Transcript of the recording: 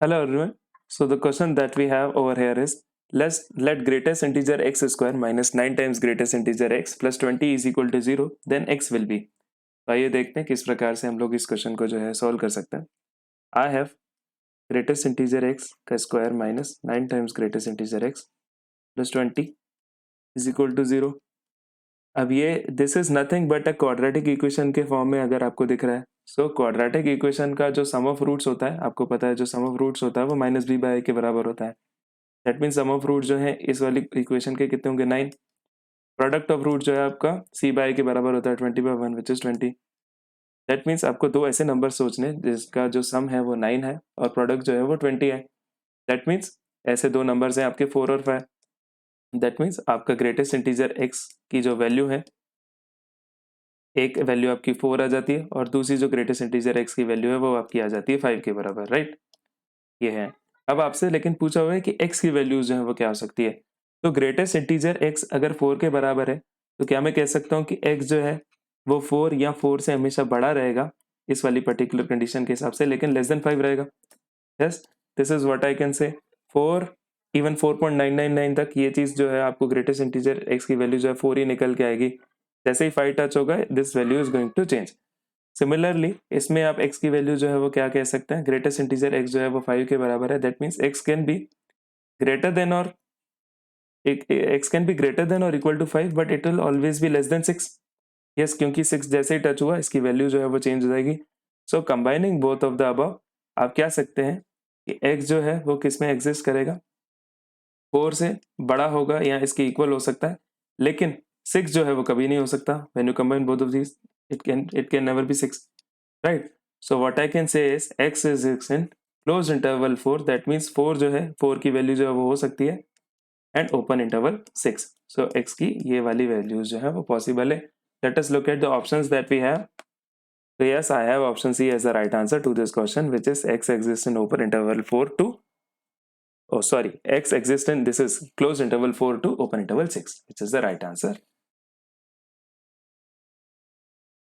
Hello everyone. So the question that we have over here is let greatest integer x square minus 9 times greatest integer x plus 20 is equal to 0 then x will be. तो आइए देखते हैं किस प्रकार से हम लोग इस क्वेश्चन को जो है सॉल्व कर सकते हैं. I have greatest integer x का square minus 9 times greatest integer x plus 20 is equal to 0. अब ये this is nothing but a quadratic equation के फॉर्म में अगर आपको दिख रहा है. सो क्वाड्रेटिक इक्वेशन का जो सम ऑफ रूट्स होता है आपको पता है, जो सम ऑफ रूट्स होता है वो माइनस बी बाई के बराबर होता है. That mean sum of root जो है इस वाली इक्वेशन के कितने होंगे 9. प्रोडक्ट ऑफ रूट जो है आपका सी बाई के बराबर होता है 20/1 विच इज 20. दैट मीन्स आपको दो ऐसे नंबर सोचने जिसका जो सम है वो 9 है और प्रोडक्ट जो है वो 20 है. दैट मीन्स ऐसे दो नंबर्स हैं आपके 4 और 5. दैट मीन्स आपका ग्रेटेस्ट इंटीजर x की जो वैल्यू है, एक वैल्यू आपकी 4 आ जाती है और दूसरी जो ग्रेटेस्ट इंटीजर x की वैल्यू है वो आपकी आ जाती है 5 के बराबर. राइट, ये है. अब आपसे लेकिन पूछा हुआ है कि x की वैल्यूज जो है वो क्या हो सकती है. तो ग्रेटेस्ट इंटीजर x अगर 4 के बराबर है तो क्या मैं कह सकता हूँ कि x जो है वो 4 या 4 से हमेशा बड़ा रहेगा इस वाली पर्टिकुलर कंडीशन के हिसाब से, लेकिन लेस देन 5 रहेगा. Yes, this is what I can say. 4 even 4.999 तक ये चीज जो है आपको ग्रेटेस्ट इंटीजर x की वैल्यू जो है 4 ही निकल के आएगी. जैसे ही 5 टच होगा this value is going to change. Similarly इसमें आप x की वैल्यू जो है वो क्या कह सकते हैं, ग्रेटेस्ट इंटीजर x जो है वो 5 के बराबर है. That means x can be greater than और x can be greater than और equal to 5 but it will always be less than 6. Yes, क्योंकि 6 जैसे ही टच हुआ इसकी वैल्यू जो है वो चेंज हो जाएगी. So combining both of the above आप क्या सकते हैं कि x जो है वो किस में एग्जिस्ट करेगा, 4 से बड़ा होगा या इसके इक्वल हो सकता है, लेकिन 6 जो है वो कभी नहीं हो सकता. When you combine both of these it can never be 6. Right, so what I can say is x is in closed interval 4. that means 4 जो है 4 की वैल्यू जो है वो हो सकती है and open interval 6. So x की ये वाली वैल्यूज जो है वो पॉसिबल है. Let us look at the options that we have. So yes, I have option C as the right answer to this question, which is x exists in open interval 4 to, oh sorry, x exists in, this is closed interval 4 to open interval 6, which is the right answer.